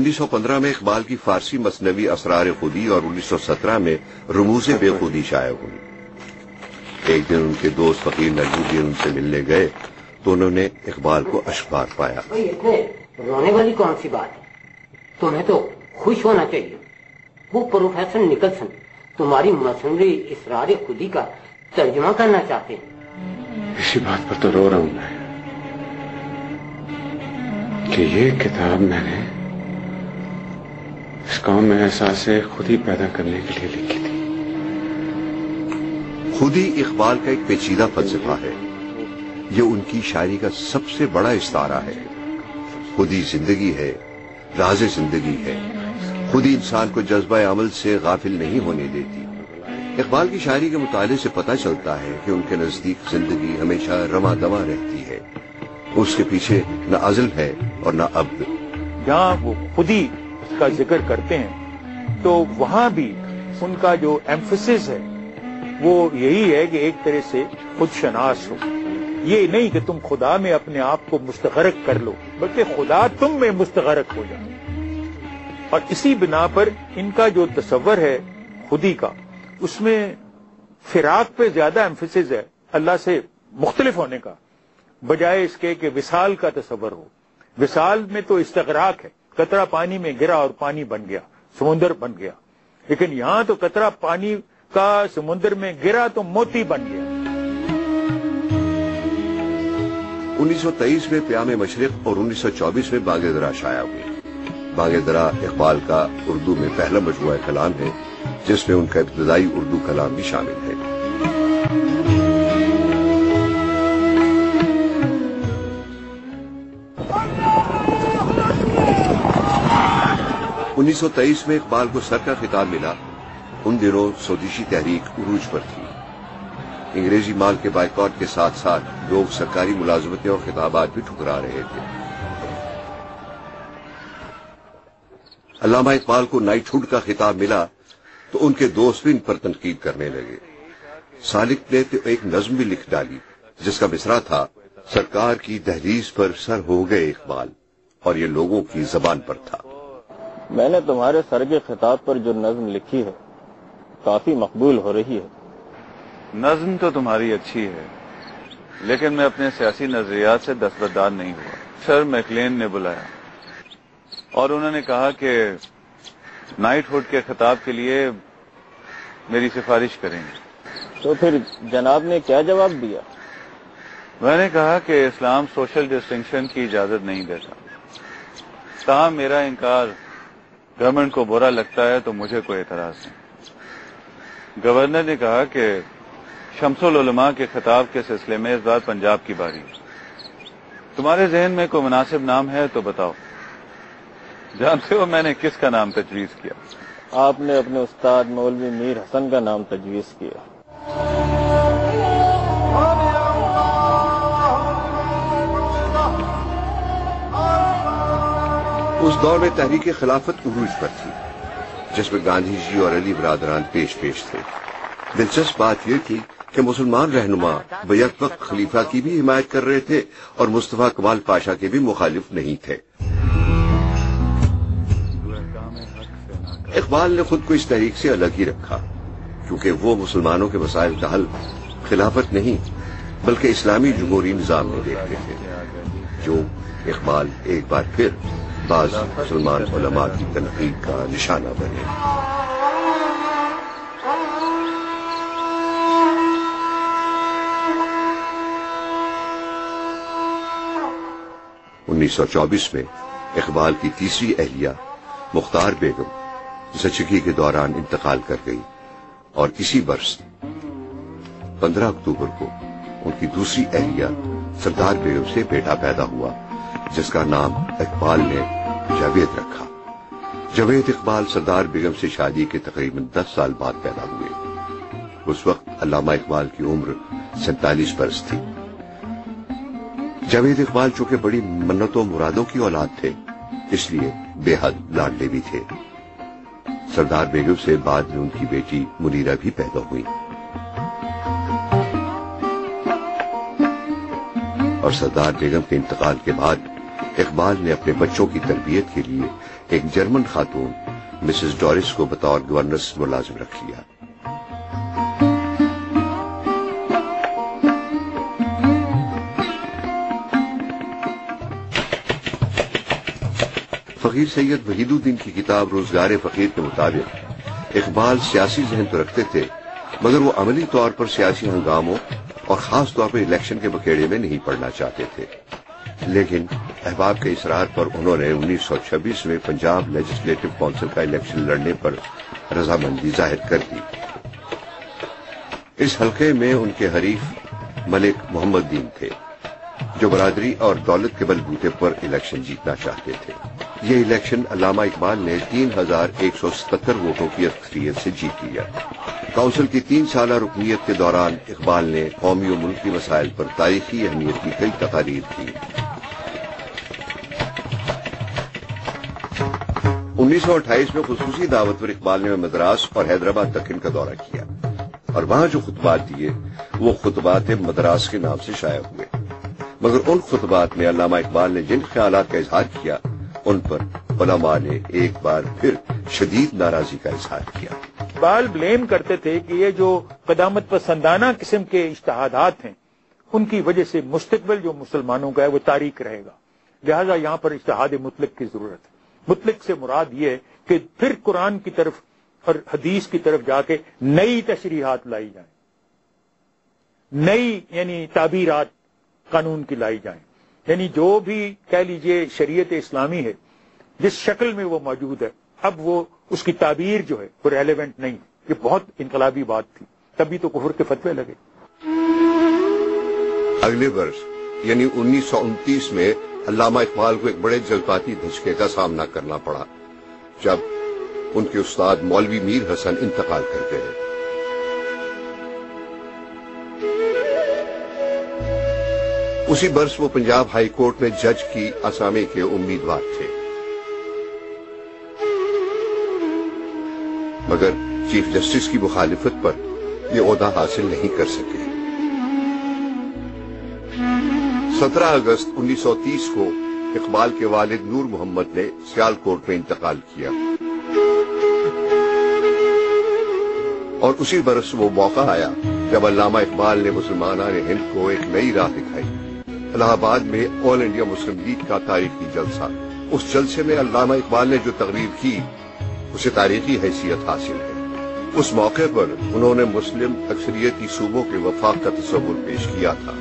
1915 میں اقبال کی فارسی مثنوی اسرار خودی اور 1917 میں رموز بے خودی شائع ہوئی۔ ایک دن ان کے دوست فقیر نجمالدین ان سے ملنے گئے تو انہوں نے اقبال کو اشعار پایا۔ اتنے رونے والی کون سی بات ہے؟ تمہیں تو خوش ہونا چاہیے۔ وہ پروفیسر نکلسن تمہاری مثنوی اسرار خودی کا ترجمہ کرنا چاہتے ہیں۔ اسی بات پر تو رو رہا ہوں میں کہ یہ کتاب میں نے اس قوم میں احساس خودی پیدا کرنے کے لیے لکھی تھی۔ خودی اقبال کا ایک پیچیدہ فلسفہ ہے۔ یہ ان کی شاعری کا سب سے بڑا استعارہ ہے۔ خودی زندگی ہے، راز زندگی ہے۔ خودی انسان کو جذبہ عمل سے غافل نہیں ہونے دیتی۔ اقبال کی شاعری کے مطالعے سے پتہ چلتا ہے کہ ان کے نزدیک زندگی ہمیشہ رواں دواں رہتی ہے، اس کے پیچھے نہ ازل ہے اور نہ ابد۔ جہاں وہ خودی اس کا ذکر کرتے ہیں تو وہاں بھی ان کا جو ایمفسس ہے وہ یہی ہے کہ ایک طرح سے خود شناس ہو۔ یہ نہیں کہ تم خدا میں اپنے آپ کو مستغرق کر لو، بلکہ خدا تم میں مستغرق ہو جائے۔ اور اسی بنا پر ان کا جو تصور ہے خودی کا، اس میں فراق پہ زیادہ ایمفسس ہے، اللہ سے مختلف ہونے کا، بجائے اس کے کہ وصال کا تصور ہو۔ وصال میں تو استغراق ہے، قطرہ پانی میں گرا اور پانی بن گیا، سمندر بن گیا، لیکن یہاں تو قطرہ پانی کا سمندر میں گرا تو موتی بن گیا۔ 1923 میں پیام مشرق اور 1924 میں باغ درا شائع ہوئی۔ باغ درا اقبال کا اردو میں پہلا مجموعہ کلام ہے جس میں ان کا ابتدائی اردو کلام بھی شامل ہے۔ 1923 میں اقبال کو سر کا خطاب ملا۔ ان دنوں سودیشی تحریک عروج پر تھی۔ انگریزی مال کے بائیکاٹ کے ساتھ ساتھ لوگ سرکاری ملازمتیں اور خطابات بھی ٹھکرا رہے تھے۔ علامہ اقبال کو نائٹ ہوڈ کا خطاب ملا تو ان کے دوست بھی ان پر تنقید کرنے لگے۔ سالک نے تو ایک نظم بھی لکھ ڈالی جس کا مصرع تھا، سرکار کی دہلیز پر سر ہو گئے اقبال، اور یہ لوگوں کی زبان پر تھا۔ میں نے تمہارے سر کے خطاب پر جو نظم لکھی ہے کافی مقبول ہو رہی ہے۔ نظم تو تمہاری اچھی ہے، لیکن میں اپنے سیاسی نظریات سے دستبردار نہیں ہوا۔ سر میکلین نے بلایا اور انہوں نے کہا کہ نائٹ ہوڈ کے خطاب کے لیے میری سفارش کریں گے۔ تو پھر جناب نے کیا جواب دیا؟ میں نے کہا کہ اسلام سوشل ڈسٹنکشن کی اجازت نہیں دیتا، تاہم میرا انکار گورنمنٹ کو برا لگتا ہے تو مجھے کوئی اعتراض نہیں۔ گورنر نے کہا کہ شمس العلماء کے خطاب کے سلسلے میں اس بار پنجاب کی باری ہے، تمہارے ذہن میں کوئی مناسب نام ہے تو بتاؤ۔ جانتے ہو میں نے کس کا نام تجویز کیا؟ آپ نے اپنے استاد مولوی میر حسن کا نام تجویز کیا۔ اس دور میں تحریک خلافت عروج پر تھی جس میں گاندھی جی اور علی برادران پیش تھے۔ دلچسپ بات یہ تھی کہ مسلمان رہنما بیک وقت خلیفہ کی بھی حمایت کر رہے تھے اور مصطفیٰ کمال پاشا کے بھی مخالف نہیں تھے۔ اقبال نے خود کو اس تحریک سے الگ ہی رکھا کیونکہ وہ مسلمانوں کے مسائل کا حل خلافت نہیں بلکہ اسلامی جمہوری نظام میں دیکھتے تھے، جو اقبال ایک بار پھر بعض مسلمان علماء کی تنقید کا نشانہ بنے۔ انیس 1924 میں اقبال کی تیسری اہلیہ مختار بیگم زچگی کے دوران انتقال کر گئی اور اسی برس 15 اکتوبر کو ان کی دوسری اہلیہ سردار بیگم سے بیٹا پیدا ہوا جس کا نام اقبال نے جاوید رکھا۔ جاوید اقبال سردار بیگم سے شادی کے تقریباً 10 سال بعد پیدا ہوئے۔ اس وقت علامہ اقبال کی عمر 47 برس تھی۔ جاوید اقبال چونکہ بڑی منتوں مرادوں کی اولاد تھے اس لیے بے حد لاڈلے بھی تھے۔ سردار بیگم سے بعد میں ان کی بیٹی منیرہ بھی پیدا ہوئی اور سردار بیگم کے انتقال کے بعد اقبال نے اپنے بچوں کی تربیت کے لیے ایک جرمن خاتون مسز ڈورس کو بطور گورنس ملازم رکھ لیا۔ فقیر سید وحید الدین کی کتاب روزگار فقیر کے مطابق اقبال سیاسی ذہن تو رکھتے تھے، مگر وہ عملی طور پر سیاسی ہنگاموں اور خاص طور پر الیکشن کے بکھیڑے میں نہیں پڑنا چاہتے تھے، لیکن احباب کے اصرار پر انہوں نے 1926 میں پنجاب لیجسلیٹو کونسل کا الیکشن لڑنے پر رضامندی ظاہر کر دی۔ اس حلقے میں ان کے حریف ملک محمد دین تھے، جو برادری اور دولت کے بل بوتے پر الیکشن جیتنا چاہتے تھے۔ یہ الیکشن علامہ اقبال نے 3177 ووٹوں کی اکثریت سے جیت لیا۔ کونسل کی 3 سالہ رکنیت کے دوران اقبال نے قومی و ملکی مسائل پر تاریخی اہمیت کی کئی تقاریر کی۔ 1928 میں خصوصی دعوت پر اقبال نے مدراس اور حیدرآباد دکن کا دورہ کیا اور وہاں جو خطبات دیے وہ خطبات مدراس کے نام سے شائع ہوئے، مگر ان خطبات میں علامہ اقبال نے جن خیالات کا اظہار کیا ان پر علماء نے ایک بار پھر شدید ناراضی کا اظہار کیا۔ اقبال بلیم کرتے تھے کہ یہ جو قدامت پسندانہ قسم کے اجتہادات ہیں ان کی وجہ سے مستقبل جو مسلمانوں کا ہے وہ تاریک رہے گا، لہذا یہاں پر اجتہاد مطلق کی ضرورت ہے۔ مطلق سے مراد یہ ہے کہ پھر قرآن کی طرف اور حدیث کی طرف جا کے نئی تشریحات لائی جائیں، نئی یعنی تعبیرات قانون کی لائی جائیں، یعنی جو بھی کہہ لیجئے شریعت اسلامی ہے جس شکل میں وہ موجود ہے اب وہ اس کی تعبیر جو ہے وہ ریلیونٹ نہیں۔ یہ بہت انقلابی بات تھی، تبھی تو کفر کے فتوے لگے۔ اگلے برس یعنی 1929 میں علامہ اقبال کو ایک بڑے جذباتی دھچکے کا سامنا کرنا پڑا جب ان کے استاد مولوی میر حسن انتقال کر گئے۔ اسی برس وہ پنجاب ہائی کورٹ میں جج کی اسامی کے امیدوار تھے، مگر چیف جسٹس کی مخالفت پر یہ عہدہ حاصل نہیں کر سکے۔ 17 اگست 1930 کو اقبال کے والد نور محمد نے سیال کوٹ میں انتقال کیا اور اسی برس وہ موقع آیا جب علامہ اقبال نے مسلمانان ہند کو ایک نئی راہ دکھائی۔ الہ آباد میں آل انڈیا مسلم لیگ کا تاریخی جلسہ، اس جلسے میں علامہ اقبال نے جو تقریر کی اسے تاریخی حیثیت حاصل ہے۔ اس موقع پر انہوں نے مسلم اکثریتی صوبوں کے وفاق کا تصور پیش کیا تھا۔